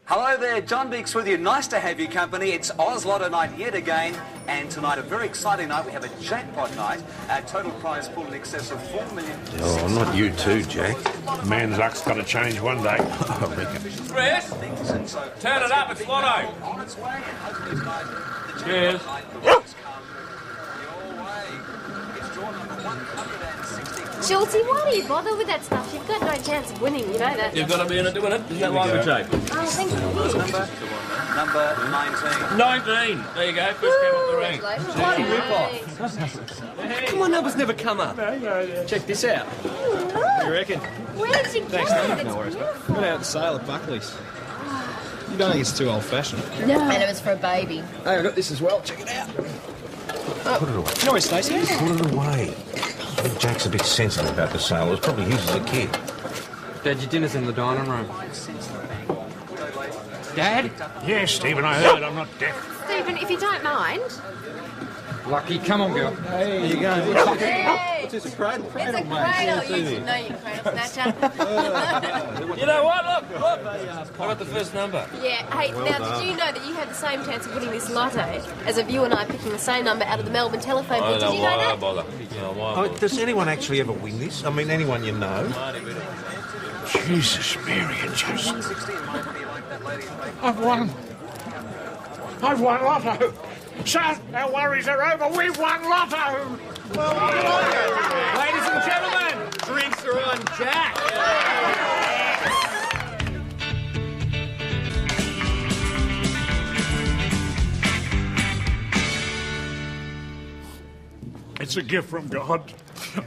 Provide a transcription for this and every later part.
Hello there, John Beeks with you. Nice to have you company. It's Oz Lotto night yet again, and tonight a very exciting night. We have a jackpot night. Our total prize pool in excess of $4 million. Oh, not you too, Jack. Man's luck's got to change one day. I reckon. Chris, turn it up, it's Lotto. On its way, and hopefully tonight, the Cheers. jackpot night has come your way. It's drawn number 160. Schultzy, why do you bother with that stuff? You've got no chance of winning, you know that. You've got to be in it doing it. Isn't that why we take? Oh, thank you. Number 19. 19. There you go. First game off the rank. Bloody rip-off. Come on, numbers never come up. Check this out. What do you reckon? Where did you get it? No worries. Got out the sale at Buckley's. You don't think it's too old-fashioned? No. And it was for a baby. Hey, I got this as well. Check it out. Put it away. You know where Stacey is? Put it away. I think Jack's a bit sensitive about the sale. It was probably his as a kid. Dad, your dinner's in the dining room. Dad? Yes, Stephen, I heard. I'm not deaf. Stephen, if you don't mind. Lucky, come on, girl. Hey, there you go. Hey! What's this, a cradle? It's a cradle. You should know your cradle snatcher. You know what? Look. I got the first number. Yeah. Hey, now, did you know that you had the same chance of winning this lotto as of you and I picking the same number out of the Melbourne telephone book? Did you know that? Bother. You know why? Oh, does anyone actually ever win this? I mean, anyone you know? Jesus, Mary and Joseph. I've won Lotto. Son, our worries are over. We've won Lotto. Ladies and gentlemen, drinks are on Jack. It's a gift from God.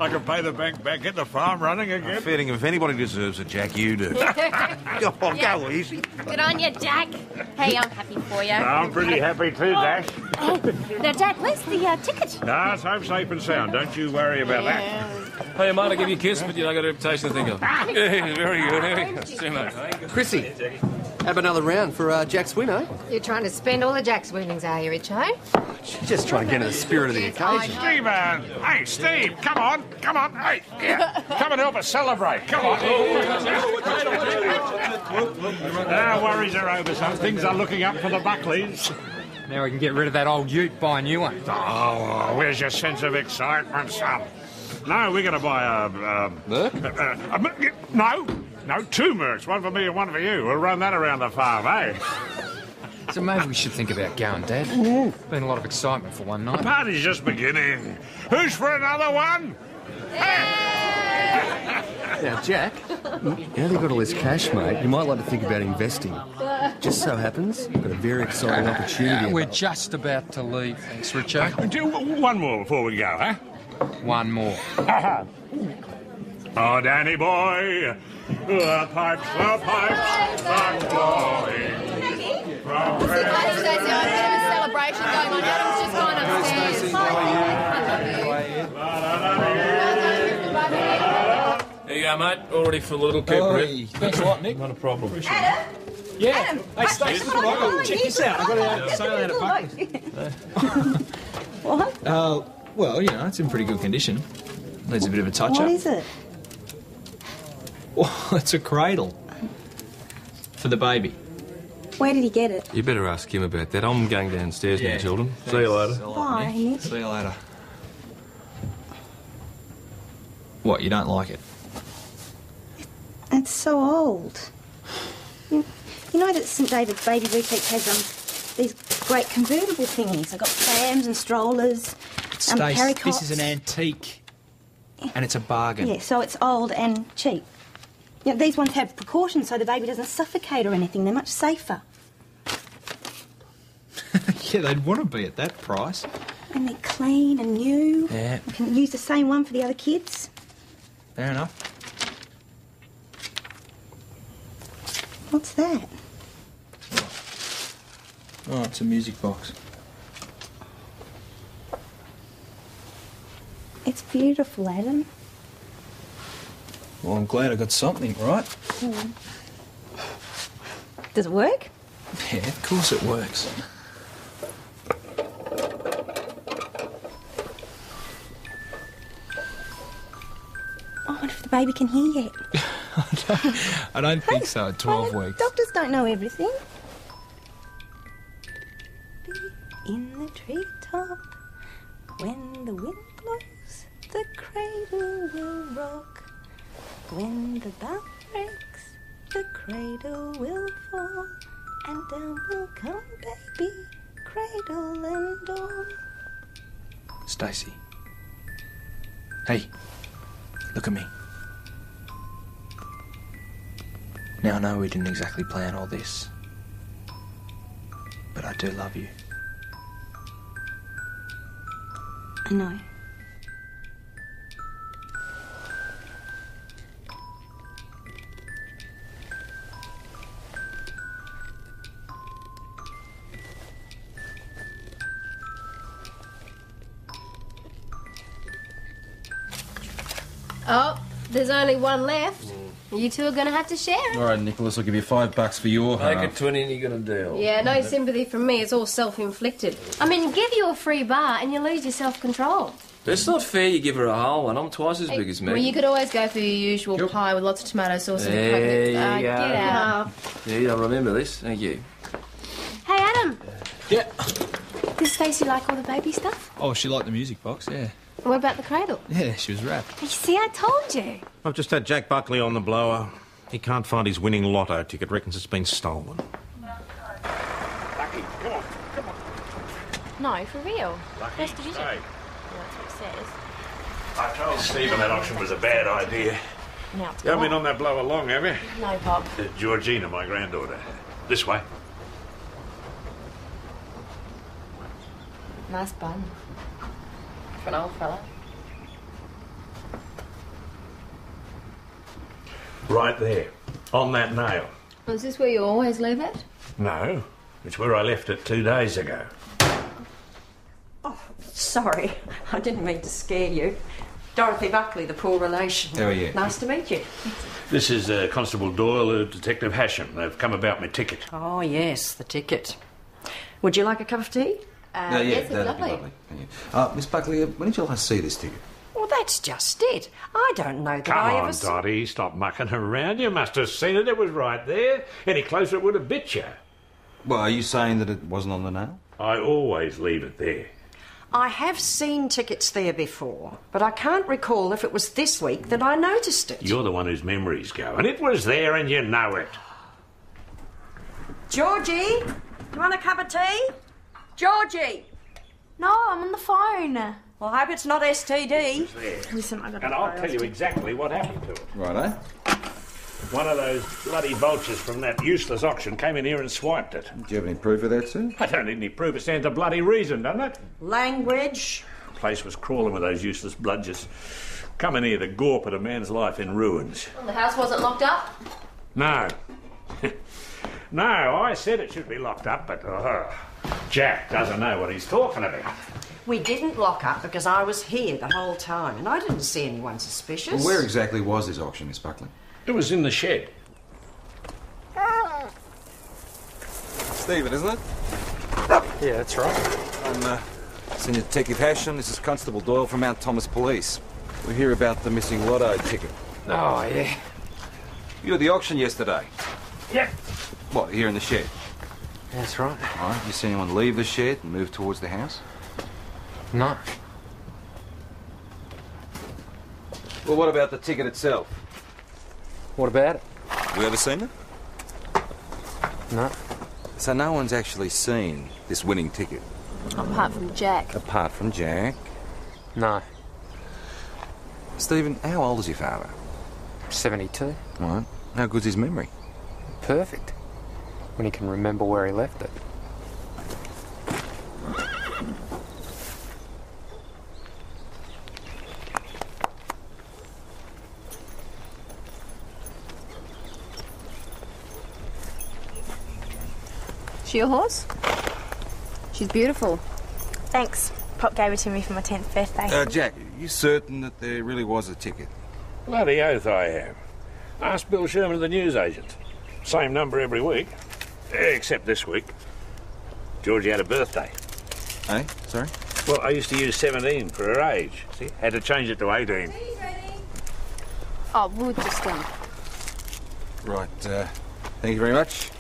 I can pay the bank back, get the farm running again. Fair dinkum, if anybody deserves it, Jack, you do. Go on, go easy. Good on you, Jack. Hey, I'm happy for you. I'm pretty happy too, Dash. Now, Dad, where's the ticket? No, it's home safe and sound. Don't you worry about that. Hey, mate, I'll give you a kiss, but you don't got a reputation to think of. Yeah, very good. See you, mate. Chrissy, have another round for Jack's win, eh? You're trying to spend all of Jack's winnings, are you, Richo? Just trying to get in the spirit of the occasion. Stephen! Hey, Steve, come on. Hey, yeah. Come and help us celebrate. Come on. Our worries are over, son. Things are looking up for the Buckleys. Now we can get rid of that old ute, buy a new one. Oh, where's your sense of excitement, son? No, we're going to buy a no, two Mercs. One for me and one for you. We'll run that around the farm, eh? So maybe we should think about going, Dad. Been a lot of excitement for one The night. party's just beginning. Who's for another one? Now, Jack, now that you've got all this cash, mate, you might like to think about investing. Just so happens, you've got a very exciting opportunity. We're just about to leave, thanks, Richo. Do one more before we go, eh? One more. Oh, Danny boy, the pipes are blowing. Stacey, I've got a celebration going on. Adam's just gone upstairs. There you go, mate. All ready for the little kid. Hey, thanks a lot, Nick. Not a problem. Adam? Yeah. Adam, Hey, Stacey, look what I got. Check this out. I got a sale out at Buckley's. What? Well, you know, it's in pretty good condition. Needs a bit of a touch-up. What is it? Well, it's a cradle. For the baby. Where did he get it? You better ask him about that. I'm going downstairs now, children. Thanks. See you later. Bye, Nick. See you later. What, you don't like it? It's so old. You know that St David's Baby Boutique has these great convertible thingies. They've got prams and strollers, Stace, carry this cots. is an antique. And it's a bargain. Yeah, so it's old and cheap. You know, these ones have precautions so the baby doesn't suffocate or anything. They're much safer. Yeah, they'd want to be at that price. And they're clean and new. Yeah. You can use the same one for the other kids. Fair enough. What's that? Oh, it's a music box. It's beautiful, Adam. Well, I'm glad I got something, right? Does it work? Yeah, of course it works. I wonder if the baby can hear yet. I don't think so at 12 weeks. Doctors don't know everything. In the treetop, when the wind blows, the cradle will rock. When the bough breaks, the cradle will fall, and down will come baby, cradle and all. Stacey. Hey, look at me. Now, I know we didn't exactly plan all this, but I do love you. I know. Oh, there's only one left. You two are going to have to share it. All right, Nicholas, I'll give you $5 for your half. Make it 20 and you got a deal. Yeah, no sympathy from me. It's all self-inflicted. I mean, give you a free bar and you lose your self-control. It's not fair you give her a whole one. I'm twice as big as me. Well, you could always go for your usual pie with lots of tomato sauce and There you go. get out. Yeah, I remember this. Thank you. Hey, Adam. Yeah. Does Stacey like all the baby stuff? Oh, she liked the music box, yeah. What about the cradle? Yeah, she was wrapped. You see, I told you. I've just had Jack Buckley on the blower. He can't find his winning lotto ticket, reckons it's been stolen. Lucky, come on, come on. No, for real. Lucky, First division. stay. Well, that's what it says. I told Stephen that auction was a bad idea. Now it's You haven't been gone. on that blower long, have you? No, Bob. Georgina, my granddaughter. This way. Nice bun. For an old fella. Right there, on that nail. Is this where you always leave it? No, it's where I left it 2 days ago. Sorry, I didn't mean to scare you. Dorothy Buckley, the poor relation. How are you? Nice to meet you. This is Constable Doyle, Detective Hasham. They've come about my ticket. Oh, yes, the ticket. Would you like a cup of tea? Yes, it's lovely. Thank you. Miss Buckley, when did you last see this ticket? Well, that's just it. I don't know that Come I on, ever... Dottie, stop mucking around. You must have seen it. It was right there. Any closer it would have bit you. Well, are you saying that it wasn't on the nail? I always leave it there. I have seen tickets there before, but I can't recall if it was this week that I noticed it. You're the one whose memories go, and it was there and you know it. Georgie, do you want a cup of tea? Georgie! No, I'm on the phone. Well, I hope it's not STD. Listen, I got And I'll tell you exactly what happened to it. Righto. One of those bloody vultures from that useless auction came in here and swiped it. Do you have any proof of that, sir? I don't need any proof. It stands to bloody reason, doesn't it? Language. The place was crawling with those useless bludgers. Coming here to gore put a man's life in ruins. Well, the house wasn't locked up. No. No, I said it should be locked up, but Jack doesn't know what he's talking about. We didn't lock up because I was here the whole time and I didn't see anyone suspicious. Well, where exactly was this auction, Miss Buckley? It was in the shed. Stephen, isn't it? Yeah, that's right. I'm Senior Detective Hasham. This is Constable Doyle from Mount Thomas Police. We hear about the missing lotto ticket. Oh, yeah. You were at the auction yesterday. Yeah. What, here in the shed? That's right. All right. You see anyone leave the shed and move towards the house? No. Well, what about the ticket itself? What about it? We ever seen it? No. So no one's actually seen this winning ticket? Apart from Jack. Apart from Jack? No. Stephen, how old is your father? 72. All right. How good's his memory? Perfect. When he can remember where he left it. She your horse? She's beautiful. Thanks. Pop gave it to me for my 10th birthday. Jack, are you certain that there really was a ticket? Bloody oath I am. Ask Bill Sherman of the newsagent. Same number every week. Except this week. Georgie had a birthday. Eh? Sorry? Well, I used to use 17 for her age. See? Had to change it to 18. Oh, we'll just Right, thank you very much.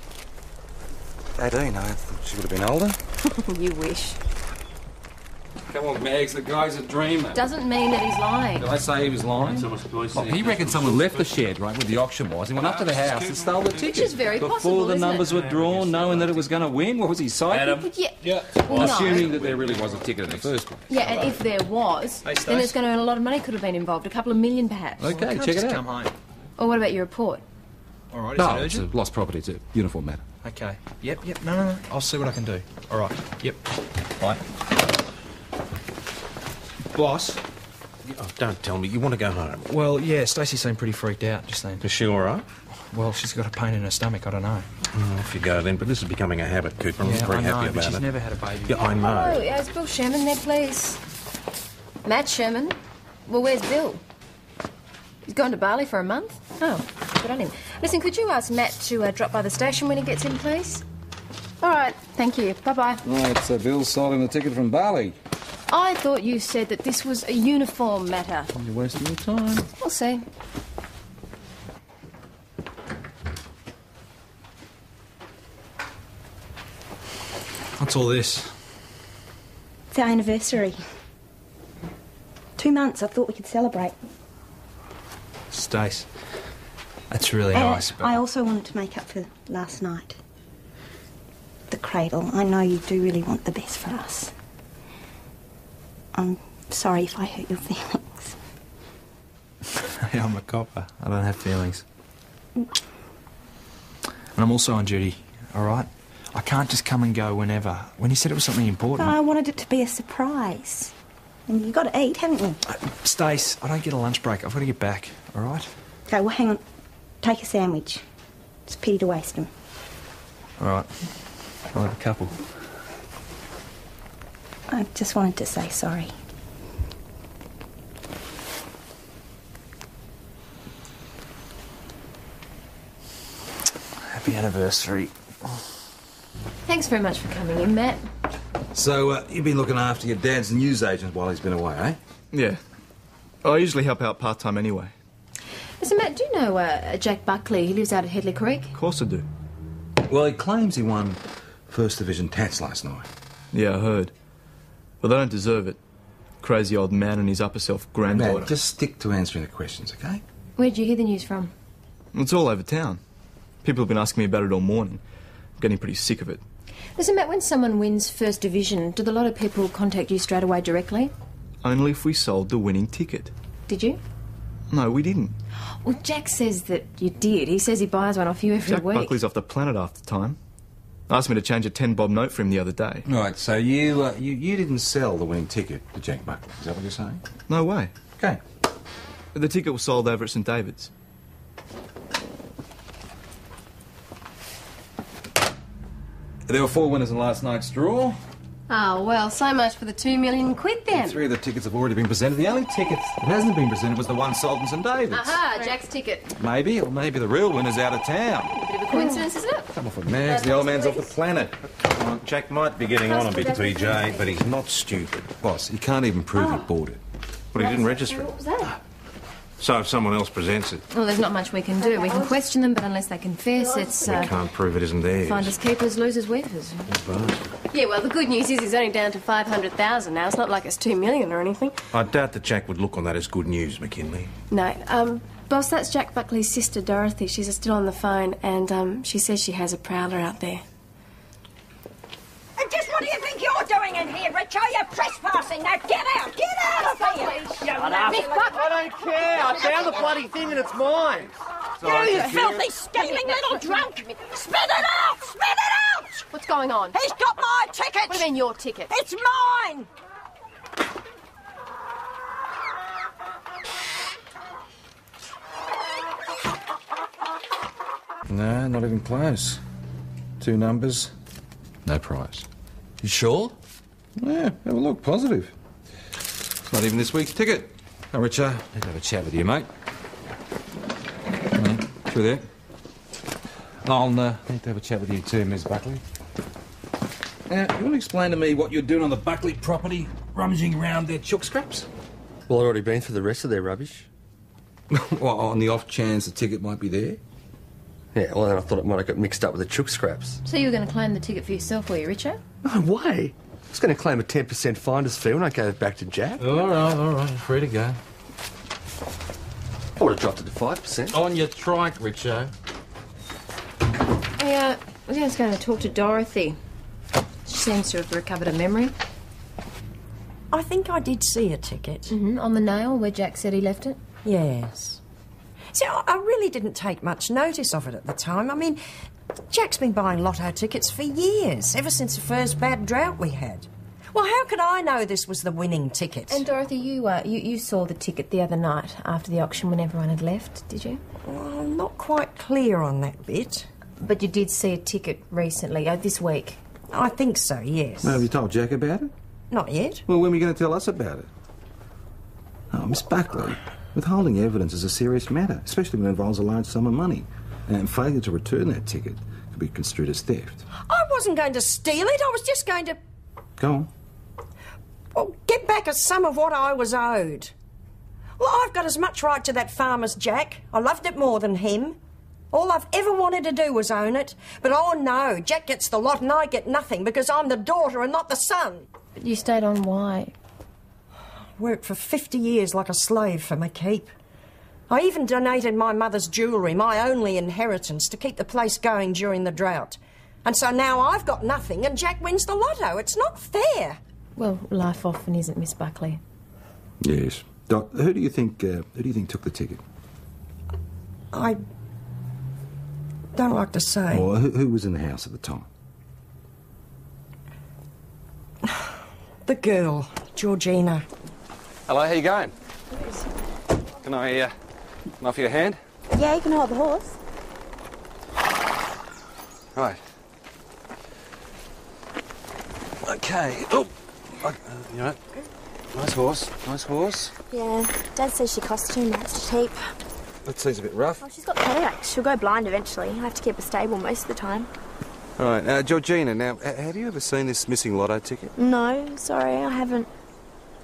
18, I thought she would have been older. You wish. Come on, Mags, the guy's a dreamer. Doesn't mean that he's lying. Did I say he was lying? Oh, he reckoned someone left the shed right where the auction was. He went up to the house and stole the ticket. Which is very possible, before the isn't numbers were drawn, knowing that it was going to win. What was he, psychic? Yeah. Well, No. assuming that there really was a ticket in the first place. Yeah, and if there was, then it's going to earn a lot of money. Could have been involved, a couple of million perhaps. Okay, check it out. Come home. Or what about your report? All right, is No, it it's urgent? a lost property. It's a uniform matter. Okay. Yep. No. I'll see what I can do. All right. Yep. Bye. Boss. Oh, don't tell me. You want to go home? Well, yeah, Stacey seemed pretty freaked out just then. Is she all right? Well, she's got a pain in her stomach. I don't know. Oh, off you go then. But this is becoming a habit, Cooper. I'm Yeah, very I know, happy but about she's it. never had a baby. Yeah, I know. Oh, yeah, is Bill Sherman there, please? Matt Sherman? Well, where's Bill? He's gone to Bali for a month? Oh, good on him. Listen, could you ask Matt to drop by the station when he gets in, please? All right, thank you. Bye-bye. Right, so Bill sold him the ticket from Bali. I thought you said that this was a uniform matter. You're wasting your time. We'll see. What's all this? It's our anniversary. 2 months, I thought we could celebrate. Stace. That's really And nice. But I also wanted to make up for last night. The cradle. I know you do really want the best for us. I'm sorry if I hurt your feelings. Hey, I'm a copper. I don't have feelings. And I'm also on duty, all right? I can't just come and go whenever. When you said it was something important... I wanted it to be a surprise. And you got to eat, haven't you? Stace, I don't get a lunch break. I've got to get back, all right? Okay, well, hang on. Take a sandwich. It's a pity to waste them. All right. I'll have a couple. I just wanted to say sorry. Happy anniversary. Thanks very much for coming in, Matt. So, you've been looking after your dad's newsagent while he's been away, eh? Yeah. I usually help out part-time anyway. Listen, Matt, do you know Jack Buckley? He lives out at Headley Creek. Of course I do. Well, he claims he won First Division Tats last night. Yeah, I heard. But they don't deserve it. Crazy old man and his upper self granddaughter. Matt, just stick to answering the questions, okay? Where'd you hear the news from? It's all over town. People have been asking me about it all morning. I'm getting pretty sick of it. Listen, Matt, when someone wins First Division, do a lot of people contact you straight away directly? Only if we sold the winning ticket. Did you? No, we didn't. Well, Jack says that you did. He says he buys one off you every Jack week. Buckley's off the planet half the time. Asked me to change a 10-bob note for him the other day. Right, so you didn't sell the winning ticket to Jack Buckley. Is that what you're saying? No way. Okay. The ticket was sold over at St David's. There were 4 winners in last night's draw. Oh, well, so much for the 2 million quid then. 3 of the tickets have already been presented. The only ticket that hasn't been presented was the one sold in St David's. Aha, Jack's ticket. Maybe, or maybe the real winner's out of town. A bit of a coincidence, isn't it? Come off it, Mags. The old man's off the planet. Well, Jack might be getting on a bit, PJ, but he's not stupid. Boss, he can't even prove he bought it. But he didn't register it. What was that? So if someone else presents it, Well, there's not much we can do. We can question them, but unless they confess, it's... we can't prove it isn't theirs. Finders keepers, losers weepers. Yeah, well, the good news is he's only down to 500,000 now. It's not like it's 2 million or anything. I doubt that Jack would look on that as good news, McKinley. No, boss, that's Jack Buckley's sister, Dorothy. She's still on the phone, and she says she has a prowler out there. And just what do you think you're doing in here, Richard? You're trespassing. Now get out! Get out of here! Shut up. I don't care. I found the bloody thing and it's mine. You filthy, scheming little drunk! Spit it out! Spit it out! What's going on? He's got my ticket! What do you mean, your ticket? It's mine! No, not even close. 2 numbers, no prize. You sure? Yeah, have a look. Positive. It's not even this week's ticket. Oh, Richard, need to have a chat with you, mate. Come on, through there. I'll need to have a chat with you too, Miss Buckley. Now, you want to explain to me what you're doing on the Buckley property, rummaging around their chook scraps? Well, I've already been through the rest of their rubbish. Well, on the off chance the ticket might be there? Yeah, well, then I thought it might have got mixed up with the chook scraps. So you were going to claim the ticket for yourself, were you, Richard? No way. I was going to claim a 10% finder's fee when I gave it back to Jack. All right, free to go. I would have dropped it to 5%. On your trike, Richo. I was just going to talk to Dorothy. She seems to have recovered her memory. I think I did see a ticket. On the nail where Jack said he left it? Yes. See, I really didn't take much notice of it at the time. I mean, Jack's been buying lotto tickets for years, ever since the first bad drought we had. Well, how could I know this was the winning ticket? And Dorothy, you saw the ticket the other night after the auction when everyone had left, did you? Well, I'm not quite clear on that bit. But you did see a ticket recently, this week? I think so, yes. Well, have you told Jack about it? Not yet. Well, when are you going to tell us about it? Oh, Miss Buckley, withholding evidence is a serious matter, especially when it involves a large sum of money. And failure to return that ticket could be construed as theft. I wasn't going to steal it. I was just going to... Go on. Well, get back a sum of what I was owed. Well, I've got as much right to that farm as Jack. I loved it more than him. All I've ever wanted to do was own it. But oh no, Jack gets the lot and I get nothing because I'm the daughter and not the son. But you stayed on why? Worked for 50 years like a slave for my keep. I even donated my mother's jewellery, my only inheritance, to keep the place going during the drought. And so now I've got nothing and Jack wins the lotto. It's not fair. Well, life often isn't, Miss Buckley. Yes. Doc, who do you think took the ticket? I don't like to say. Or who was in the house at the time? The girl, Georgina. Hello, how you going? Can I offer you a hand? Yeah, you can hold the horse. Right. Okay. Oh, you know, nice horse. Yeah, Dad says she costs too much to keep. That seems a bit rough. Oh, she's got cataracts. She'll go blind eventually. I have to keep her stable most of the time. All right, Georgina, now, have you ever seen this missing lotto ticket? No, sorry, I haven't.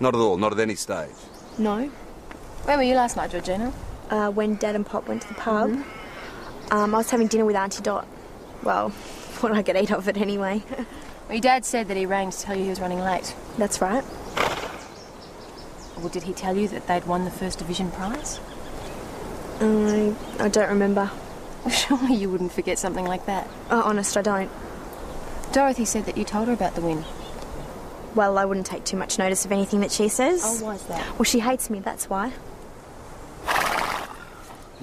Not at all, not at any stage? No. Where were you last night, Georgina? When Dad and Pop went to the pub. I was having dinner with Auntie Dot. Well, what I could eat of it anyway. Well, your dad said that he rang to tell you he was running late. That's right. Well, did he tell you that they'd won the first division prize? I don't remember. Well, surely you wouldn't forget something like that. Honest, I don't. Dorothy said that you told her about the win. Well, I wouldn't take too much notice of anything that she says. Oh, why's that? Well, she hates me, that's why.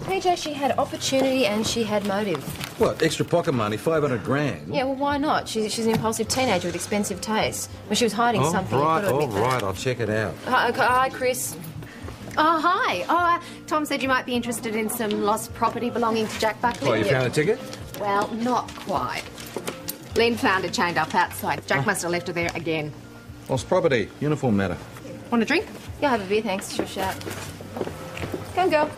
PJ, she had opportunity and she had motive. What, extra pocket money, 500 grand? Yeah, well, why not? She's an impulsive teenager with expensive tastes. When she was hiding something, you've got to admit that. I'll check it out. Hi, Chris. Oh, hi. Oh, Tom said you might be interested in some lost property belonging to Jack Buckley. Oh, you found a ticket? Well, not quite. Lynn found it chained up outside. Jack must have left her there again. Lost property, uniform matter. Want a drink? Yeah, have a beer, thanks. Sure shout. Come, girl.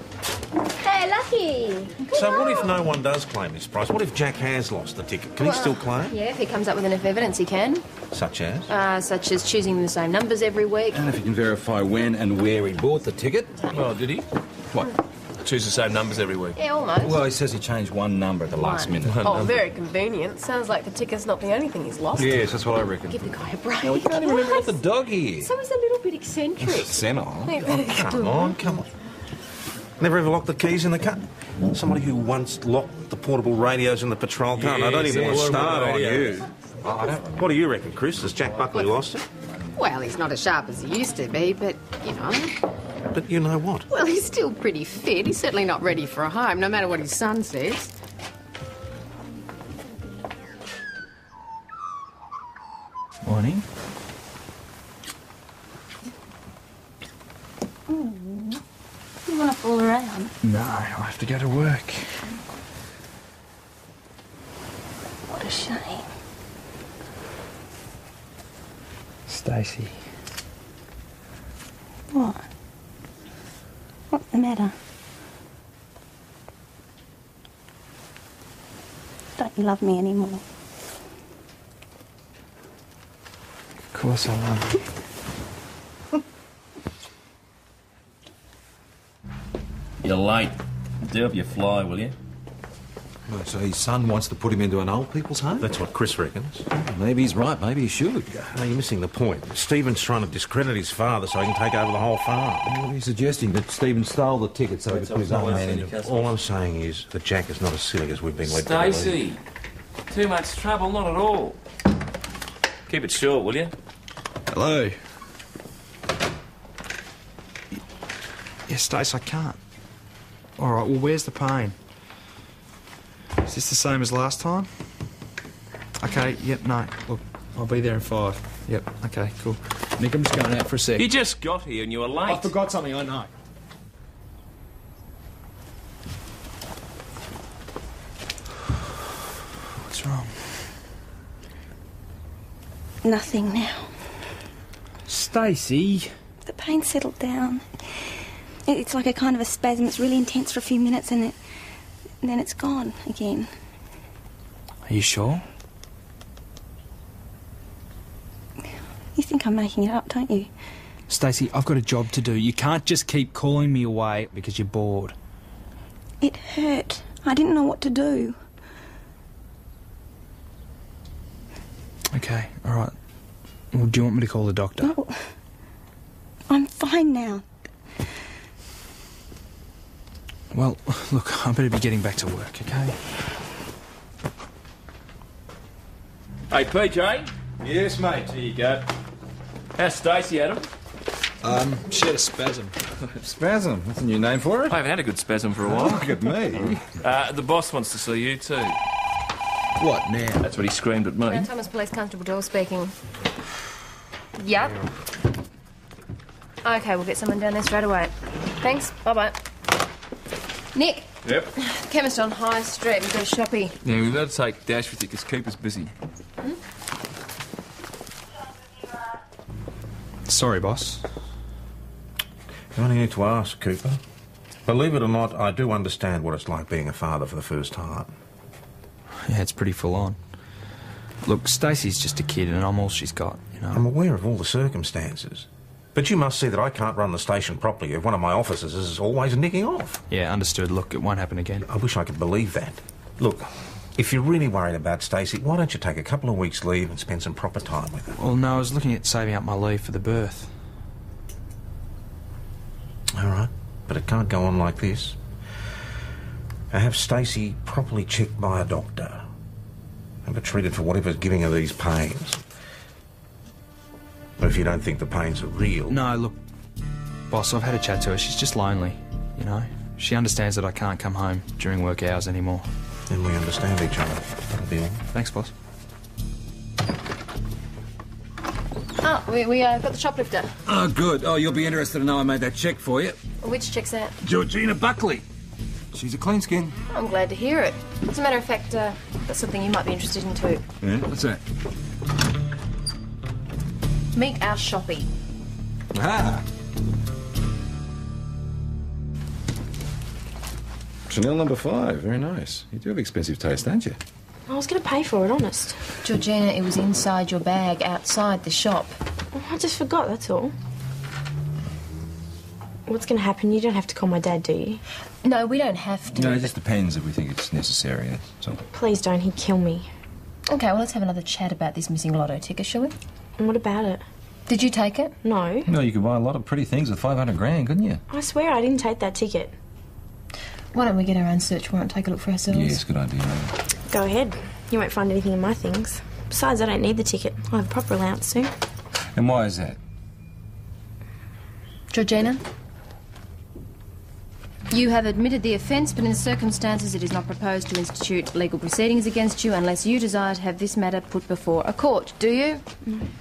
Hey, Lucky! So what if no one does claim this price? What if Jack has lost the ticket? Can he still claim? Yeah, if he comes up with enough evidence, he can. Such as? Such as choosing the same numbers every week. And if he can verify when and where he bought the ticket. Well, did he? What? Choose the same numbers every week. Yeah, almost. Well, he says he changed one number at the last minute. Oh, very convenient. Sounds like the ticket's not the only thing he's lost. Yes, that's what I reckon. Give the guy a break. No, we can't even remember the dog here. So he's a little bit eccentric. Senile. Come on. Never ever locked the keys in the car. Somebody who once locked the portable radios in the patrol car. Yes, I don't even want to start on radios. you. What do you reckon, Chris? Has Jack Buckley lost it? Well, he's not as sharp as he used to be, but, you know. But you know what? Well, he's still pretty fit. He's certainly not ready for a home, no matter what his son says. Morning. You want to fool around? No, I have to go to work. What a shame. Stacey. What? What's the matter? Don't you love me anymore? Of course I love you. You're late. Do up your fly, will you? Well, so his son wants to put him into an old people's home? That's what Chris reckons. Maybe he's right. Maybe he should. No, you're missing the point. Stephen's trying to discredit his father so he can take over the whole farm. What are you suggesting? That Stephen stole the ticket so he could put his own man in? All I'm saying is that Jack is not as silly as we've been led to believe. Stacey, too much trouble, not at all. Keep it short, will you? Hello. Yeah, Stace, I can't. All right, well, where's the pain? Is this the same as last time? Okay, yep, no. Look, I'll be there in 5. Yep, okay, cool. Nick, I'm just going out for a sec. You just got here and you were late. I forgot something, I know. What's wrong? Nothing now. Stacey. The pain settled down. It's like a kind of a spasm. It's really intense for a few minutes and then it's gone again. Are you sure? You think I'm making it up, don't you? Stacey, I've got a job to do. You can't just keep calling me away because you're bored. It hurt. I didn't know what to do. Okay, all right. Well, do you want me to call the doctor? No. I'm fine now. Well, look, I better be getting back to work, okay? Hey, PJ. Yes, mate. Here you go. How's Stacey, Adam? She had a spasm. Spasm? That's a new name for it? I haven't had a good spasm for a while. Look at me. The boss wants to see you too. What now? That's what he screamed at me. Thomas Police Constable Doyle speaking. Yep. Okay, we'll get someone down there straight away. Thanks. Bye-bye. Nick. Yep. Chemist on High Street. We've got a shoppy. Yeah, we've got to take Dash with you because Cooper's busy. Sorry, boss. You only need to ask, Cooper. Believe it or not, I do understand what it's like being a father for the first time. Yeah, it's pretty full on. Look, Stacey's just a kid and I'm all she's got, you know. I'm aware of all the circumstances. But you must see that I can't run the station properly if one of my officers is always nicking off. Yeah, understood. Look, it won't happen again. I wish I could believe that. Look, if you're really worried about Stacey, why don't you take a couple of weeks' leave and spend some proper time with her? Well, no, I was looking at saving up my leave for the birth. All right, but it can't go on like this. I have Stacey properly checked by a doctor. Have her treated for whatever's giving her these pains. But if you don't think the pains are real... No, look, boss, I've had a chat to her. She's just lonely, you know. She understands that I can't come home during work hours anymore. Then we understand each other. That'll be all. Thanks, boss. Oh, we got the shoplifter. Oh, good. Oh, you'll be interested to know I made that check for you. Which check's that? Georgina Buckley. She's a clean skin. I'm glad to hear it. As a matter of fact, that's something you might be interested in too. Yeah? What's that? Meet our shoppy. Ah. Chanel number 5. Very nice. You do have expensive taste, don't you? I was going to pay for it, honest. Georgina, it was inside your bag, outside the shop. Oh, I just forgot, that's all. What's going to happen? You don't have to call my dad, do you? No, we don't have to. No, it just depends if we think it's necessary, that's all. Please don't, he'd kill me. Okay, well, let's have another chat about this missing lotto ticket, shall we? And what about it? Did you take it? No. No, you could buy a lot of pretty things with 500 grand, couldn't you? I swear I didn't take that ticket. Why don't we get our own search warrant and take a look for ourselves? Yes, good idea. Go ahead. You won't find anything in my things. Besides, I don't need the ticket. I'll have a proper allowance soon. And why is that? Georgina? You have admitted the offence, but in the circumstances it is not proposed to institute legal proceedings against you unless you desire to have this matter put before a court. Do you?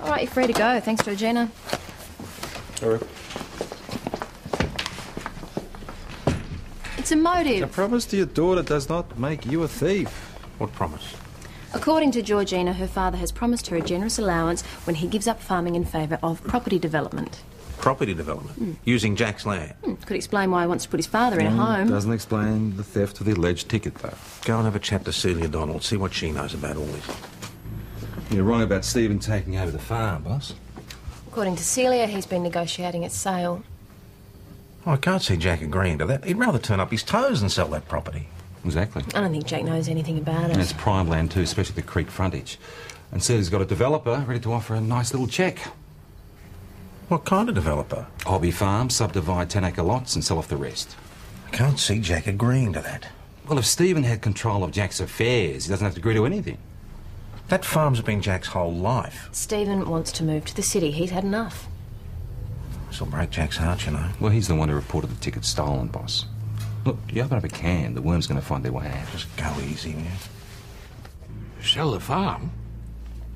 All right, you're free to go. Thanks, Georgina. All right. It's a motive. A promise to your daughter does not make you a thief. What promise? According to Georgina, her father has promised her a generous allowance when he gives up farming in favour of property development. Property development? Using Jack's land? Could explain why he wants to put his father in a home. Doesn't explain the theft of the alleged ticket, though. Go and have a chat to Celia Donald, see what she knows about all this. You're wrong about Stephen taking over the farm, boss. According to Celia, he's been negotiating its sale. Oh, I can't see Jack agreeing to that. He'd rather turn up his toes and sell that property. Exactly. I don't think Jack knows anything about it. And it's prime land too, especially the creek frontage. And says he's got a developer ready to offer a nice little cheque. What kind of developer? Hobby farm, subdivide 10-acre lots and sell off the rest. I can't see Jack agreeing to that. Well, if Stephen had control of Jack's affairs, he doesn't have to agree to anything. That farm's been Jack's whole life. Stephen wants to move to the city. He's had enough. This'll break Jack's heart, you know. Well, he's the one who reported the ticket stolen, boss. Look, you open up a can, the worm's going to find their way out. Just go easy, man. Sell the farm?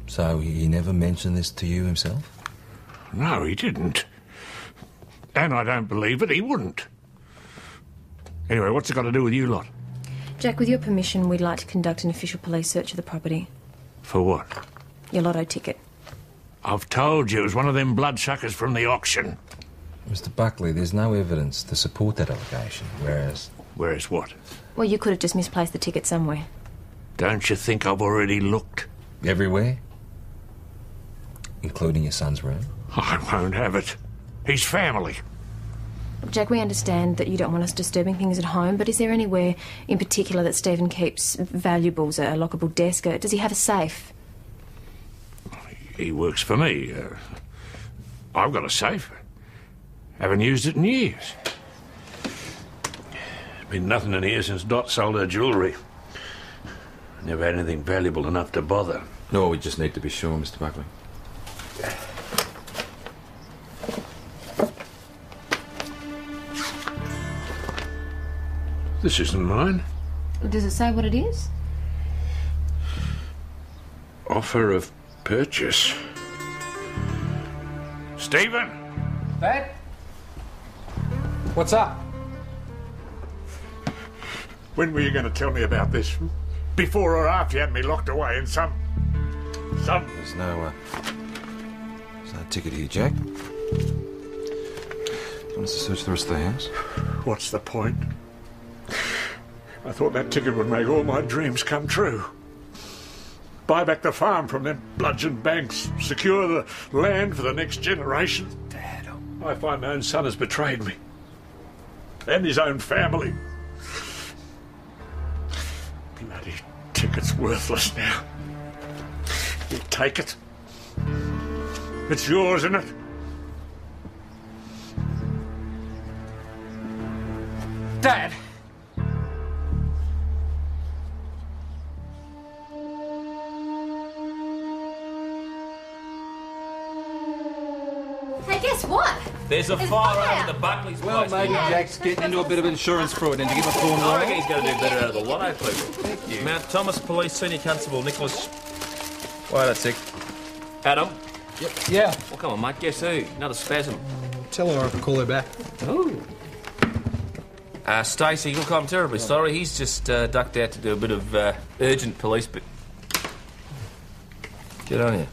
So he never mentioned this to you himself? No, he didn't. And I don't believe it, he wouldn't. Anyway, what's it got to do with you lot? Jack, with your permission, we'd like to conduct an official police search of the property. For what? Your lotto ticket. I've told you, it was one of them bloodsuckers from the auction. Mr. Buckley, there's no evidence to support that allegation, whereas... Whereas what? Well, you could have just misplaced the ticket somewhere. Don't you think I've already looked? Everywhere? Including your son's room? I won't have it. He's family. Jack, we understand that you don't want us disturbing things at home, but is there anywhere in particular that Stephen keeps valuables, a lockable desk? Does he have a safe? He works for me. I've got a safe. Haven't used it in years. There's been nothing in here since Dot sold her jewellery. Never had anything valuable enough to bother. No, we just need to be sure, Mr. Buckley. This isn't mine. Does it say what it is? Offer of purchase. Stephen? Dad? What's up? When were you going to tell me about this? Before or after you had me locked away in some... There's no ticket here, Jack. Do you want us to search the rest of the house? What's the point? I thought that ticket would make all my dreams come true. Buy back the farm from them bludgeon banks. Secure the land for the next generation. Dad, I find my own son has betrayed me. And his own family. Bloody ticket's worthless now. You take it. It's yours, isn't it? Dad! Hey, guess what? There's a fire over the Buckley's place. Well, maybe Jack's getting into a bit of insurance fraud and to give a form I reckon he's going to do better out of the lotto, people. Thank you. Mount Thomas Police Senior Constable Nicholas... Wait a sec. Adam? Yep. Yeah. Well, come on, mate. Guess who? Another spasm. Tell her I can call her back. Ooh. Stacey, look, I'm terribly sorry. He's just ducked out to do a bit of urgent police, but... Get on here.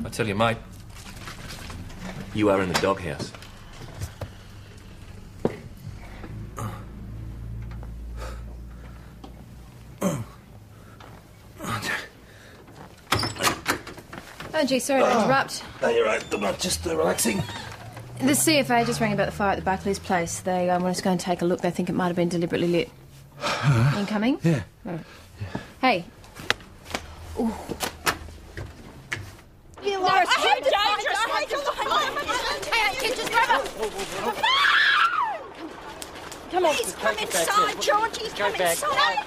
I tell you, mate, you are in the doghouse. Oh, gee, sorry to interrupt. No, you're right. I'm not just relaxing. The CFA just rang about the fire at the Buckley's place. They want us to go and take a look. They think it might have been deliberately lit. Incoming? Yeah. Right. Hey. Ooh. You like I hate Come on. Please come inside, Georgie. Come inside.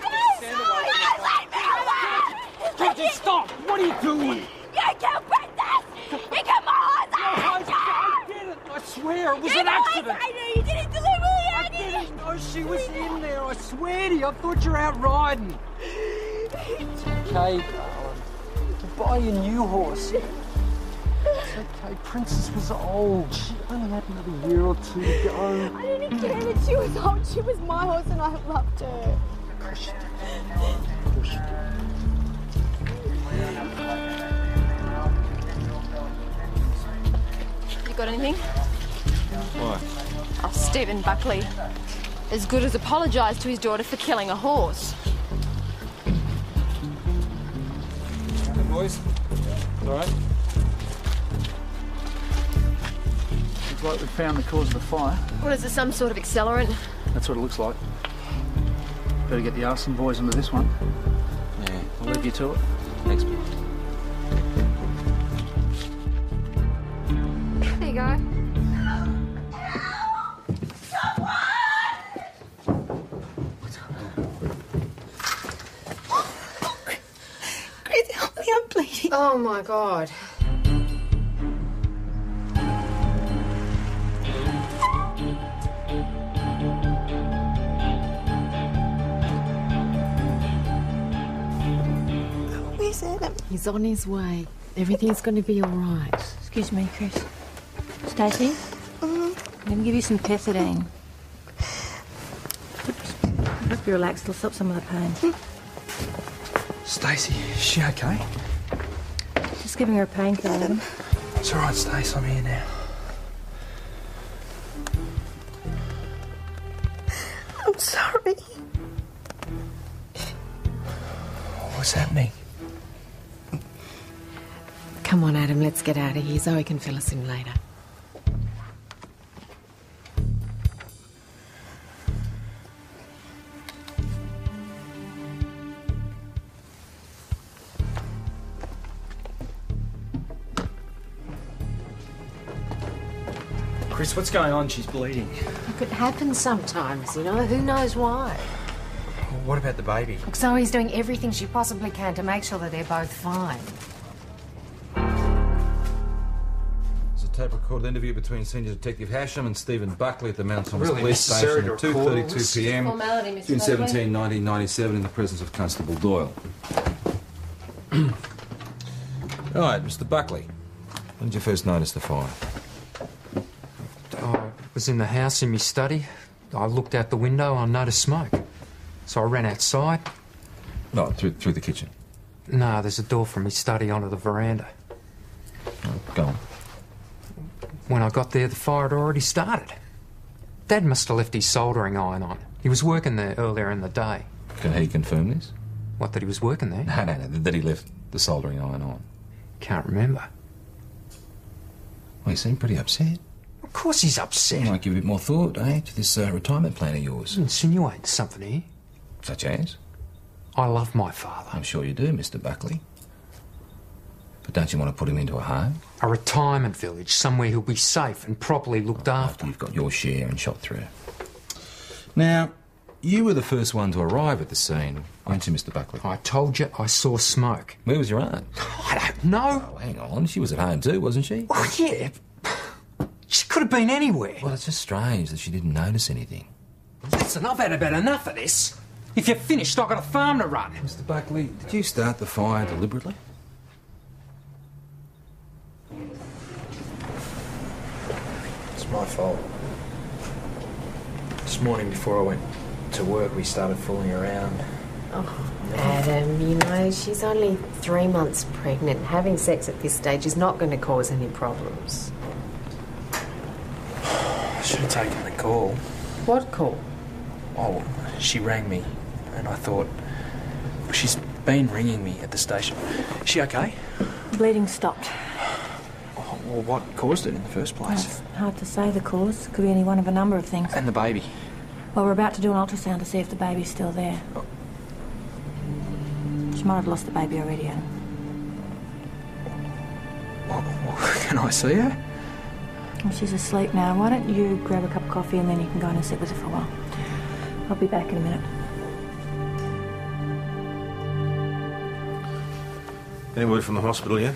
Georgie, stop! What are you doing? You can't break this! You come on! I did it! I swear it was an accident! I know you did it deliberately! I didn't know she was in there, I swear to you, I thought you were out riding. It's okay, darling. To buy a new horse. It's okay, Princess was old. She only had another year or two to go. I didn't care that she was old. She was my horse and I loved her. Of course you did. You got anything? Why? Oh, Stephen Buckley. As good as apologised to his daughter for killing a horse. Hey, boys. All right? Looks like we found the cause of the fire. What is it, some sort of accelerant? That's what it looks like. Better get the arson boys into this one. Yeah. I'll leave you to it. Thanks, mate. There you go. Chris, help me, I'm bleeding. Oh, my God. Where's Adam? He's on his way. Everything's going to be all right. Excuse me, Chris. Stacey? Let me give you some pethidine. I hope you're relaxed. It'll stop some of the pain. Stacey, is she okay? Just giving her a painkiller, Adam. It's all right, Stace. I'm here now. I'm sorry. What's happening? Come on, Adam, let's get out of here. Zoe can fill us in later. Chris, what's going on? She's bleeding. Look, it happens sometimes, you know. Who knows why? What about the baby? Look, Zoe's doing everything she possibly can to make sure that they're both fine. There's a tape-recorded interview between Senior Detective Hasham and Stephen Buckley at the Mount Thomas Really Police necessary Station to at record all 2:32 this? p.m. Formality, Mr. June Buckley. 17, 1997, in the presence of Constable Doyle. All right, Mr. Buckley. When did you first notice the fire? I was in the house in my study. I looked out the window and I noticed smoke. So I ran outside. No, through the kitchen. No, there's a door from my study onto the veranda. Oh, go on. When I got there, the fire had already started. Dad must have left his soldering iron on. He was working there earlier in the day. Can he confirm this? What, that he was working there? No, that he left the soldering iron on. Can't remember. Well, he seemed pretty upset. Of course he's upset. You might give a bit more thought, eh, to this retirement plan of yours. Insinuating something here. Such as? I love my father. I'm sure you do, Mr. Buckley. But don't you want to put him into a home? A retirement village, somewhere he'll be safe and properly looked after. You've got your share and shot through. Now, you were the first one to arrive at the scene, weren't you, Mr. Buckley? I told you I saw smoke. Where was your aunt? I don't know. Oh, hang on. She was at home too, wasn't she? Oh, yeah. She could have been anywhere. Well, it's just strange that she didn't notice anything. Listen, I've had about enough of this. If you're finished, I've got a farm to run. Mr. Buckley, did you start the fire deliberately? It's my fault. This morning before I went to work, we started fooling around. Oh, Adam, you know, she's only 3 months pregnant. Having sex at this stage is not going to cause any problems. I should have taken the call. What call? Oh, she rang me, and I thought, she's been ringing me at the station. Is she okay? Bleeding stopped. Oh, well, what caused it in the first place? It's hard to say the cause. Could be any one of a number of things. And the baby? Well, we're about to do an ultrasound to see if the baby's still there. Oh. She might have lost the baby already, Adam. Well, can I see her? Well, she's asleep now. Why don't you grab a cup of coffee and then you can go in and sit with her for a while. I'll be back in a minute. Any word from the hospital yet?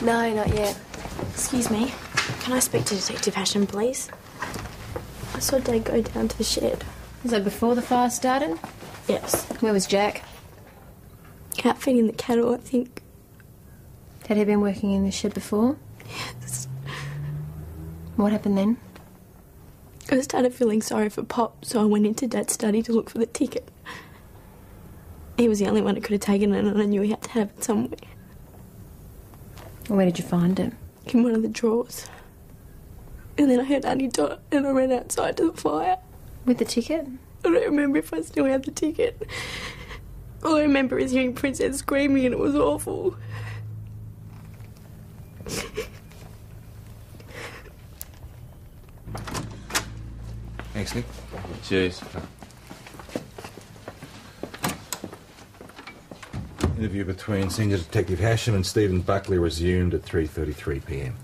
No, not yet. Excuse me. Can I speak to Detective Hasham, please? I saw Dad go down to the shed. Was that before the fire started? Yes. Where was Jack? Out feeding the cattle, I think. Had he been working in the shed before? Yes. What happened then? I started feeling sorry for Pop, so I went into Dad's study to look for the ticket. He was the only one who could have taken it, and I knew he had to have it somewhere. Where did you find it? In one of the drawers. And then I heard Auntie Dot, and I ran outside to the fire. With the ticket? I don't remember if I still had the ticket. All I remember is hearing Princess screaming, and it was awful. Thanks, Nick. Cheers. Interview between Senior Detective Hasham and Stephen Buckley resumed at 3:33 p.m.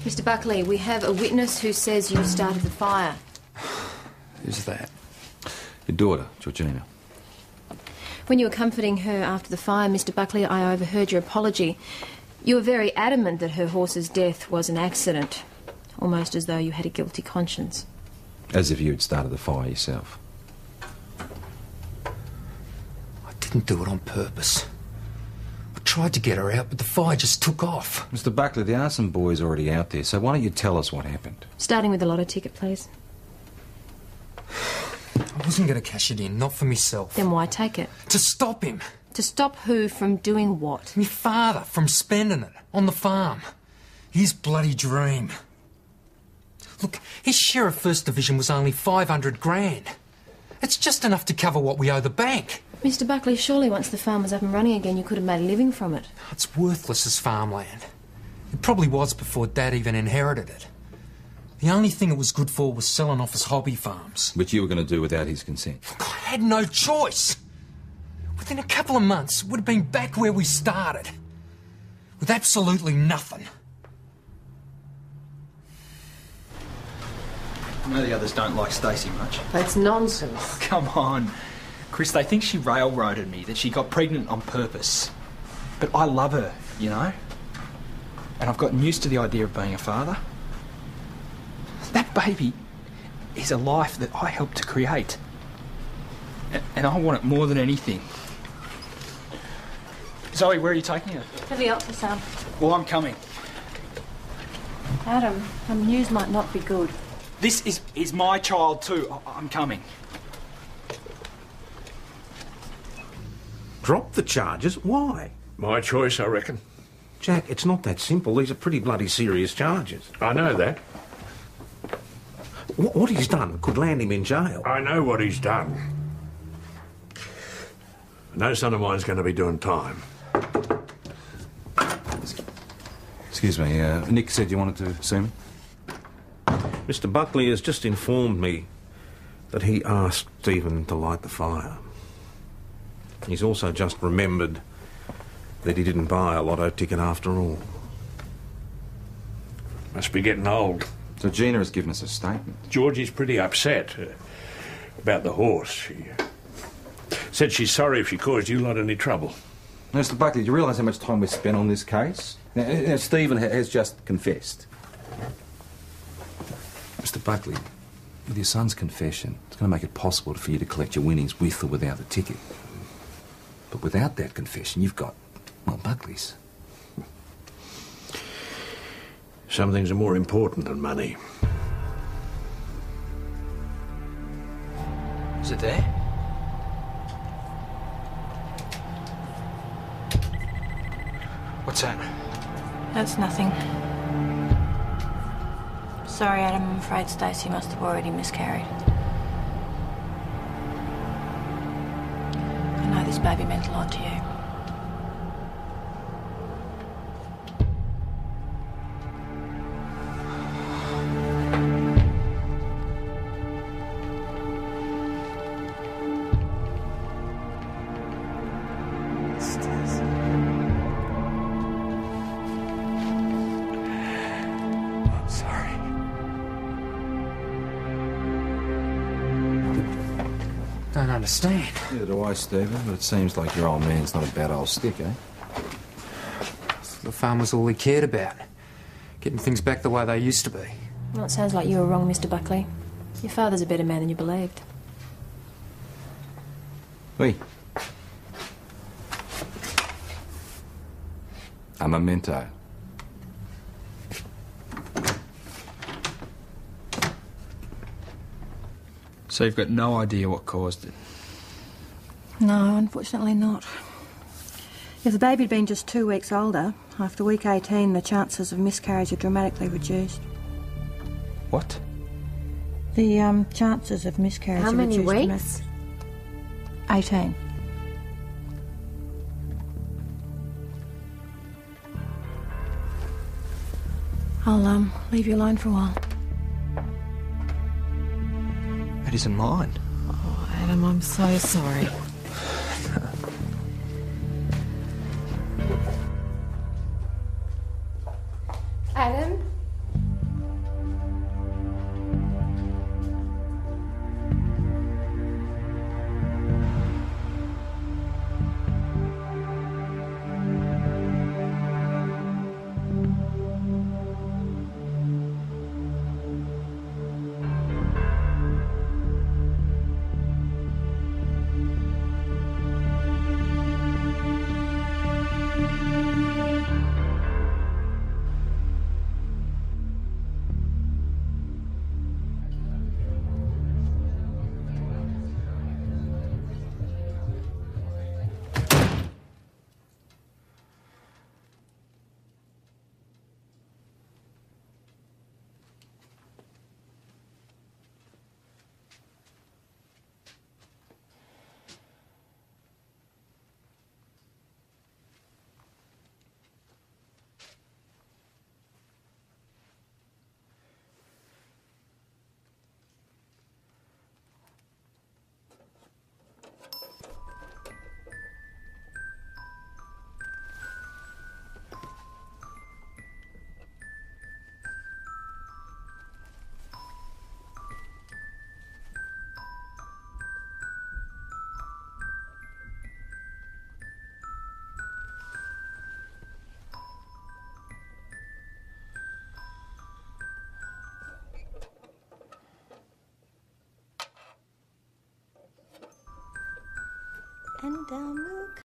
Mr. Buckley, we have a witness who says you started the fire. Who's that? Your daughter, Georgina. When you were comforting her after the fire, Mr. Buckley, I overheard your apology. You were very adamant that her horse's death was an accident, almost as though you had a guilty conscience. As if you had started the fire yourself. I didn't do it on purpose. I tried to get her out, but the fire just took off. Mr. Buckley, there are some boys already out there, so why don't you tell us what happened? Starting with the lotto ticket, please. I wasn't going to cash it in, not for myself. Then why take it? To stop him. To stop who from doing what? My father from spending it on the farm. His bloody dream. Look, his share of First Division was only 500 grand. It's just enough to cover what we owe the bank. Mr. Buckley, surely once the farm was up and running again, you could have made a living from it. It's worthless as farmland. It probably was before Dad even inherited it. The only thing it was good for was selling off his hobby farms. Which you were going to do without his consent. Look, I had no choice. Within a couple of months, it would have been back where we started. With absolutely nothing. I know the others don't like Stacey much. That's nonsense. Come on. Chris, they think she railroaded me, that she got pregnant on purpose. But I love her, you know? And I've gotten used to the idea of being a father. That baby is a life that I helped to create. And I want it more than anything. Zoe, where are you taking her? To the ultrasound. Well, I'm coming. Adam, the news might not be good. This is my child too. I'm coming. Drop the charges? Why? My choice, I reckon. Jack, it's not that simple. These are pretty bloody serious charges. I know that. What he's done could land him in jail. I know what he's done. No son of mine's going to be doing time. Excuse me, Nick said you wanted to see me? Mr. Buckley has just informed me that he asked Stephen to light the fire. He's also just remembered that he didn't buy a lotto ticket after all. Must be getting old. So Gina has given us a statement. Georgie's pretty upset about the horse. She said she's sorry if she caused you lot any trouble. Mr. Buckley, do you realise how much time we've spent on this case? Now, Stephen has just confessed. Mr. Buckley, with your son's confession, it's going to make it possible for you to collect your winnings with or without the ticket. But without that confession, you've got, well, Buckley's. Some things are more important than money. Is it there? What's that? That's nothing. Sorry, Adam, I'm afraid Stacey must have already miscarried. I know this baby meant a lot to you. Don't understand. Neither do I, Stephen, but it seems like your old man's not a bad old stick, eh? The farm was all he cared about. Getting things back the way they used to be. Well, it sounds like you were wrong, Mr. Buckley. Your father's a better man than you believed. Oui. A memento. So you've got no idea what caused it? No, unfortunately not. If the baby had been just 2 weeks older, after week 18 the chances of miscarriage are dramatically reduced. What? The chances of miscarriage How are many reduced weeks? 18. I'll leave you alone for a while. It isn't mine. Oh, Adam, I'm so sorry. down the